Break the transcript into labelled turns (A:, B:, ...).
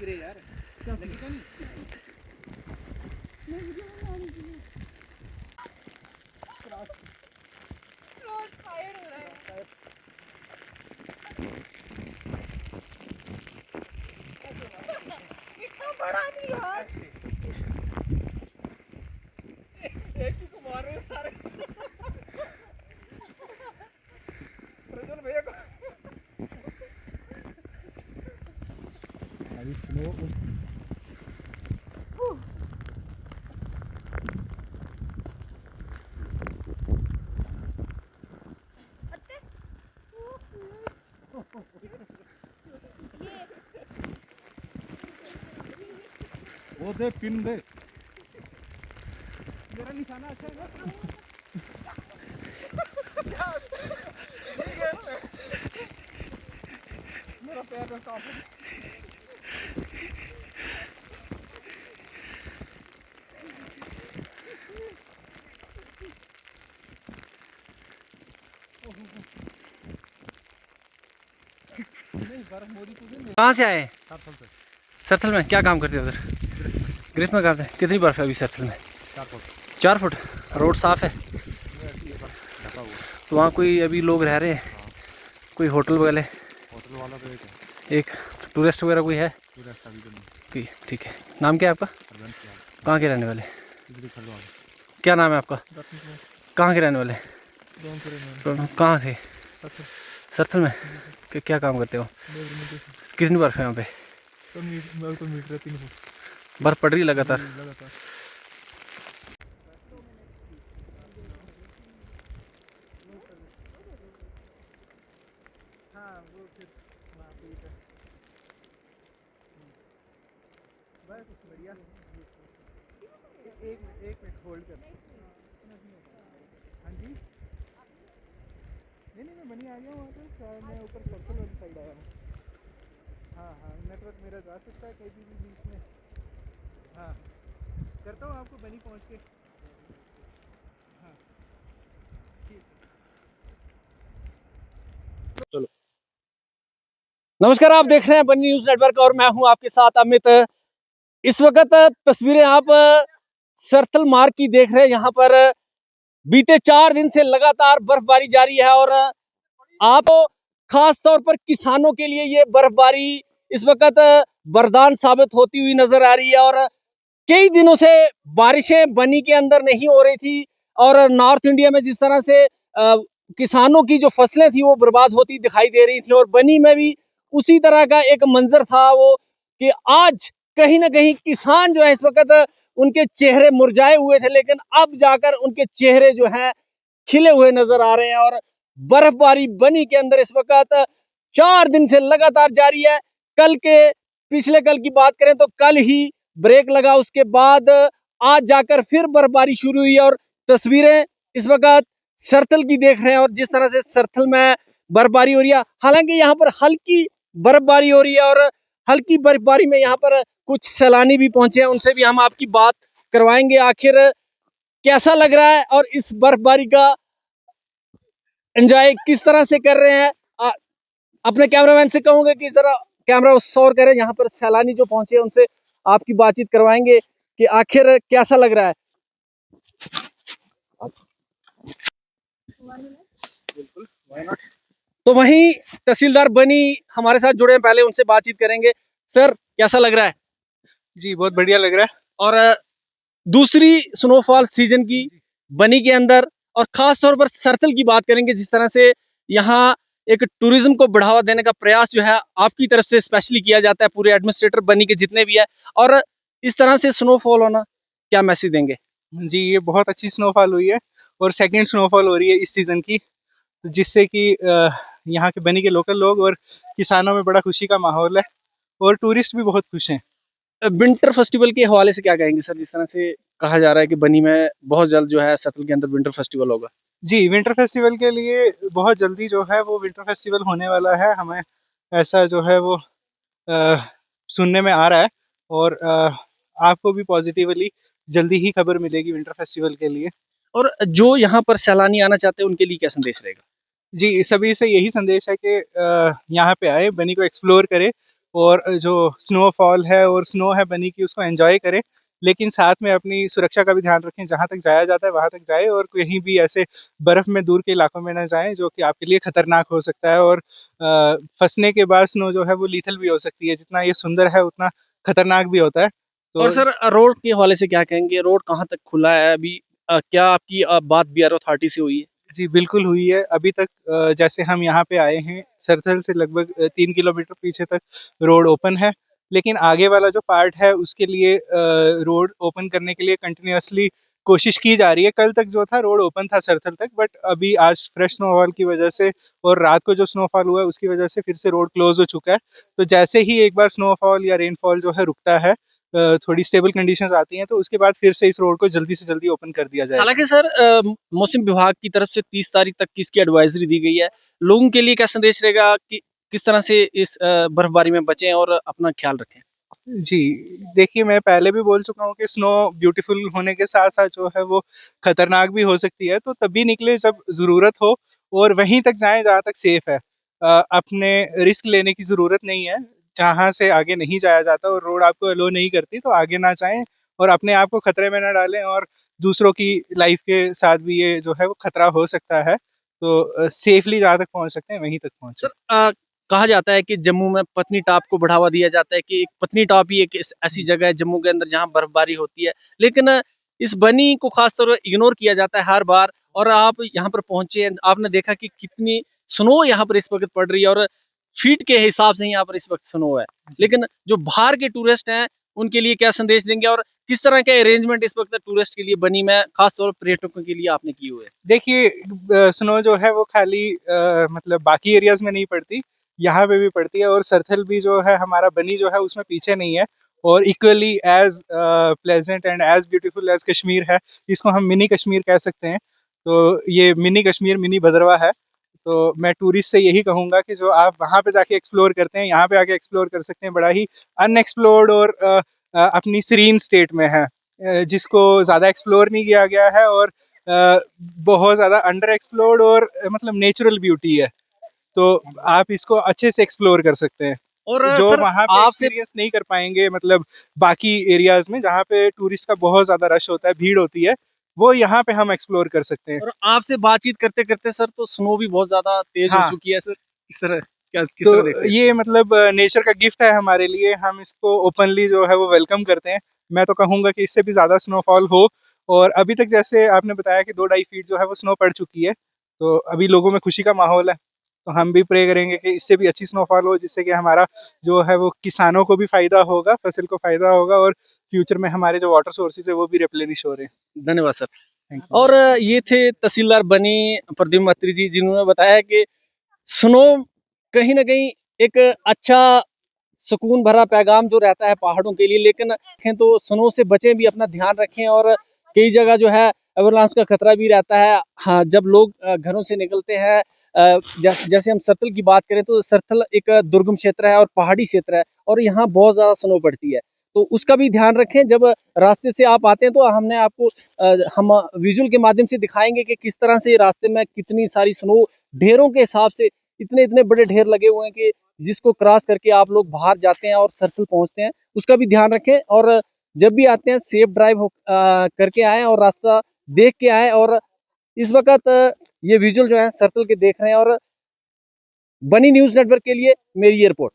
A: गिरे यार, लगेगा नहीं।
B: फायर हो रहा है। इतना बड़ा नहीं यार।
A: एक ही को मार रहे हो सारे। प्रज्वल भैया को अभी स्नो वो दे पिन दे, मेरा निशाना अच्छा है ना। मेरा पैर में कांप है।
C: कहाँ से आए? सरथल में क्या काम करते हो उधर? ग्रिफ में करते हैं। कितनी बर्फ है अभी सरथल में? 4 फुट। रोड साफ है तो वहाँ कोई अभी लोग रह रहे हैं? कोई होटल वाले?
A: होटल वाला तो
C: एक टूरिस्ट वगैरह कोई है? ठीक है। नाम क्या है आपका? कहाँ के रहने वाले? क्या नाम है आपका? कहाँ के रहने वाले? कहाँ से? सरथल में। क्या काम करते हो? कितनी बर्फ है यहाँ पे? बर्फ पड़ रही लगातार?
A: एक मिनट होल्ड कर। हाँ जी, नहीं मैं बनी आ गया वहाँ पे, मैं ऊपर सर्कल वाली साइड आया हूँ। हाँ नेटवर्क मेरा जा सकता है कहीं भी बीच में। हाँ करता हूँ आपको बनी पहुँच के। हाँ ठीक है, चलो।
C: नमस्कार, आप देख रहे हैं बनी न्यूज नेटवर्क और मैं हूं आपके साथ अमित। इस वक्त तस्वीरें आप सरथल मार्ग की देख रहे हैं। यहाँ पर बीते 4 दिन से लगातार बर्फबारी जारी है और आप खास तौर पर किसानों के लिए ये बर्फबारी इस वक्त वरदान साबित होती हुई नजर आ रही है। और कई दिनों से बारिशें बनी के अंदर नहीं हो रही थी और नॉर्थ इंडिया में जिस तरह से किसानों की जो फसलें थी वो बर्बाद होती दिखाई दे रही थी और बनी में भी उसी तरह का एक मंजर था वो कि आज कहीं ना कहीं किसान जो है इस वक्त उनके चेहरे मुरझाए हुए थे, लेकिन अब जाकर उनके चेहरे जो हैं खिले हुए नजर आ रहे हैं। और बर्फबारी बनी के अंदर इस वक्त 4 दिन से लगातार जारी है। पिछले कल की बात करें तो कल ही ब्रेक लगा, उसके बाद आज जाकर फिर बर्फबारी शुरू हुई और तस्वीरें इस वक्त सरथल की देख रहे हैं। और जिस तरह से सरथल में बर्फबारी हो रही है, हालांकि यहाँ पर हल्की बर्फबारी हो रही है और हल्की बर्फबारी में यहाँ पर कुछ सैलानी भी पहुंचे हैं, उनसे भी हम आपकी बात करवाएंगे आखिर कैसा लग रहा है और इस बर्फबारी का एंजॉय किस तरह से कर रहे हैं। अपने कैमरामैन से कहूंगा कि जरा कैमरा सौर करें, यहाँ पर सैलानी जो पहुंचे हैं उनसे आपकी बातचीत करवाएंगे कि आखिर कैसा लग रहा है। तो वहीं तहसीलदार बनी हमारे साथ जुड़े हैं, पहले उनसे बातचीत करेंगे। सर कैसा लग रहा है?
A: जी बहुत बढ़िया लग रहा है।
C: और दूसरी स्नोफॉल सीजन की बनी के अंदर और खास तौर पर सरथल की बात करेंगे, जिस तरह से यहाँ एक टूरिज्म को बढ़ावा देने का प्रयास जो है आपकी तरफ से स्पेशली किया जाता है, पूरे एडमिनिस्ट्रेटर बनी के जितने भी है, और इस तरह से स्नोफॉल होना, क्या मैसेज देंगे?
A: जी ये बहुत अच्छी स्नोफॉल हुई है और सेकंड स्नोफॉल हो रही है इस सीज़न की, जिससे कि यहाँ के बनी के लोकल लोग और किसानों में बड़ा खुशी का माहौल है और टूरिस्ट भी बहुत खुश हैं।
C: विंटर फेस्टिवल के हवाले से क्या कहेंगे सर, जिस तरह से कहा जा रहा है कि बनी में बहुत जल्द जो है सरथल के अंदर विंटर फेस्टिवल होगा?
A: जी विंटर फेस्टिवल के लिए बहुत जल्दी जो है वो विंटर फेस्टिवल होने वाला है, हमें ऐसा जो है वो सुनने में आ रहा है और आपको भी पॉजिटिवली जल्दी ही खबर मिलेगी विंटर फेस्टिवल के लिए।
C: और जो यहाँ पर सैलानी आना चाहते हैं उनके लिए क्या संदेश रहेगा?
A: जी सभी से यही संदेश है कि यहाँ पे आए, बनी को एक्सप्लोर करें और जो स्नोफॉल है और स्नो है बनी की उसको एंजॉय करें, लेकिन साथ में अपनी सुरक्षा का भी ध्यान रखें। जहाँ तक जाया जाता है वहाँ तक जाए और कहीं भी ऐसे बर्फ़ में दूर के इलाकों में ना जाएं जो कि आपके लिए ख़तरनाक हो सकता है। और फंसने के बाद स्नो जो है वो लीथल भी हो सकती है। जितना ये सुंदर है उतना खतरनाक भी होता है। तो
C: और सर रोड के हवाले से क्या कहेंगे, रोड कहाँ तक खुला है अभी? क्या आपकी बात बीआरओ अथॉरिटी से हुई है?
A: जी बिल्कुल हुई है। अभी तक जैसे हम यहाँ पे आए हैं सरथल से लगभग 3 किलोमीटर पीछे तक रोड ओपन है, लेकिन आगे वाला जो पार्ट है उसके लिए रोड ओपन करने के लिए कंटिन्यूअसली कोशिश की जा रही है। कल तक जो था रोड ओपन था सरथल तक, बट अभी आज फ्रेश स्नोफॉल की वजह से और रात को जो स्नोफॉल हुआ है उसकी वजह से फिर से रोड क्लोज हो चुका है। तो जैसे ही एक बार स्नोफॉल या रेनफॉल जो है रुकता है, थोड़ी स्टेबल कंडीशंस आती हैं, तो उसके बाद फिर से इस रोड को जल्दी से जल्दी ओपन कर दिया जाएगा।
C: हालांकि सर मौसम विभाग की तरफ से 30 तारीख तक की इसकी एडवाइजरी दी गई है। लोगों के लिए क्या संदेश रहेगा कि किस तरह से इस बर्फबारी में बचें और अपना ख्याल रखें?
A: जी, देखिए मैं पहले भी बोल चुका हूँ कि स्नो ब्यूटीफुल होने के साथ-साथ जो है वो खतरनाक भी हो सकती है, तो तभी निकलें जब ज़रूरत हो और वहीं तक जाएँ जहाँ तक सेफ है। अपने रिस्क लेने की ज़रूरत नहीं है, जहाँ से आगे नहीं जाया जाता और रोड आपको अलो नहीं करती तो आगे ना जाएँ और अपने आप को खतरे में ना डालें और दूसरों की लाइफ के साथ भी ये जो है वो खतरा हो सकता है। तो सेफली जहाँ तक पहुँच सकते हैं वहीं तक पहुँचे।
C: सर कहा जाता है कि जम्मू में पत्नी टॉप को बढ़ावा दिया जाता है कि एक पत्नी टॉप ही एक ऐसी जगह है जम्मू के अंदर जहां बर्फबारी होती है, लेकिन इस बनी को खासतौर पर इग्नोर किया जाता है हर बार। और आप यहाँ पर पहुंचे, आपने देखा कि कितनी स्नो यहाँ पर इस वक्त पड़ रही है और फीट के हिसाब से यहाँ पर इस वक्त स्नो है। लेकिन जो बाहर के टूरिस्ट हैं उनके लिए क्या संदेश देंगे और किस तरह के अरेंजमेंट इस वक्त टूरिस्ट के लिए बनी में खासतौर पर पर्यटकों के लिए आपने किए हुए?
A: देखिए स्नो जो है वो खाली मतलब बाकी एरियाज में नहीं पड़ती, यहाँ पे भी पड़ती है और सरथल भी जो है हमारा बनी जो है उसमें पीछे नहीं है और equally as pleasant and as beautiful as Kashmir है। इसको हम मिनी कश्मीर कह सकते हैं। तो ये मिनी कश्मीर मिनी भद्रवा है। तो मैं टूरिस्ट से यही कहूँगा कि जो आप वहाँ पे जाके एक्सप्लोर करते हैं यहाँ पे आके एक्सप्लोर कर सकते हैं। बड़ा ही अनएक्सप्लोर्ड और अपनी सीरीन स्टेट में है, जिसको ज़्यादा एक्सप्लोर नहीं किया गया है और बहुत ज़्यादा अंडर एक्सप्लोर्ड और मतलब नेचुरल ब्यूटी है। तो आप इसको अच्छे से एक्सप्लोर कर सकते हैं
C: और
A: जो
C: सर
A: वहाँ पे
C: आपसे
A: एक्सपीरियंस नहीं कर पाएंगे। मतलब बाकी एरियाज में जहाँ पे टूरिस्ट का बहुत ज़्यादा रश होता है, भीड़ होती है, वो यहाँ पे हम एक्सप्लोर कर सकते हैं।
C: और आपसे बातचीत करते करते सर तो स्नो भी बहुत ज्यादा तेज हो
A: हाँ,
C: चुकी है सर, किस तरह, क्या किस
A: तो
C: तरह देखते हैं
A: ये
C: इसको?
A: मतलब नेचर का गिफ्ट है हमारे लिए, हम इसको ओपनली जो है वो वेलकम करते हैं। मैं तो कहूँगा कि इससे भी ज़्यादा स्नोफॉल हो। और अभी तक जैसे आपने बताया कि 2-2.5 फीट जो है वो स्नो पड़ चुकी है, तो अभी लोगों में खुशी का माहौल है। तो हम भी प्रे करेंगे कि इससे भी अच्छी स्नोफॉल हो, जिससे कि हमारा जो है वो किसानों को भी फ़ायदा होगा, फसल को फ़ायदा होगा और फ्यूचर में हमारे जो वाटर सोर्सेज है वो भी रिप्लेनिश हो रहे हैं।
C: धन्यवाद सर।
A: Thank you.
C: और ये थे तहसीलदार बनी प्रद्युम्न अत्री जी, जिन्होंने बताया कि स्नो कहीं ना कहीं एक अच्छा सुकून भरा पैगाम जो रहता है पहाड़ों के लिए, लेकिन रखें तो स्नो से बचें भी, अपना ध्यान रखें। और कई जगह जो है एवरलांस का खतरा भी रहता है। हाँ, जब लोग घरों से निकलते हैं, जैसे हम सरथल की बात करें तो सरथल एक दुर्गम क्षेत्र है और पहाड़ी क्षेत्र है और यहाँ बहुत ज़्यादा स्नो पड़ती है, तो उसका भी ध्यान रखें। जब रास्ते से आप आते हैं तो हमने आपको हम विजुअल के माध्यम से दिखाएंगे कि किस तरह से रास्ते में कितनी सारी स्नो ढेरों के हिसाब से, इतने इतने बड़े ढेर लगे हुए हैं कि जिसको क्रॉस करके आप लोग बाहर जाते हैं और सर्कल पहुंचते हैं, उसका भी ध्यान रखें। और जब भी आते हैं सेफ ड्राइव करके आए और रास्ता देख के आए। और इस वक्त ये विजुअल जो है सर्कल के देख रहे हैं। और बनी न्यूज नेटवर्क के लिए मेरी ये रिपोर्ट।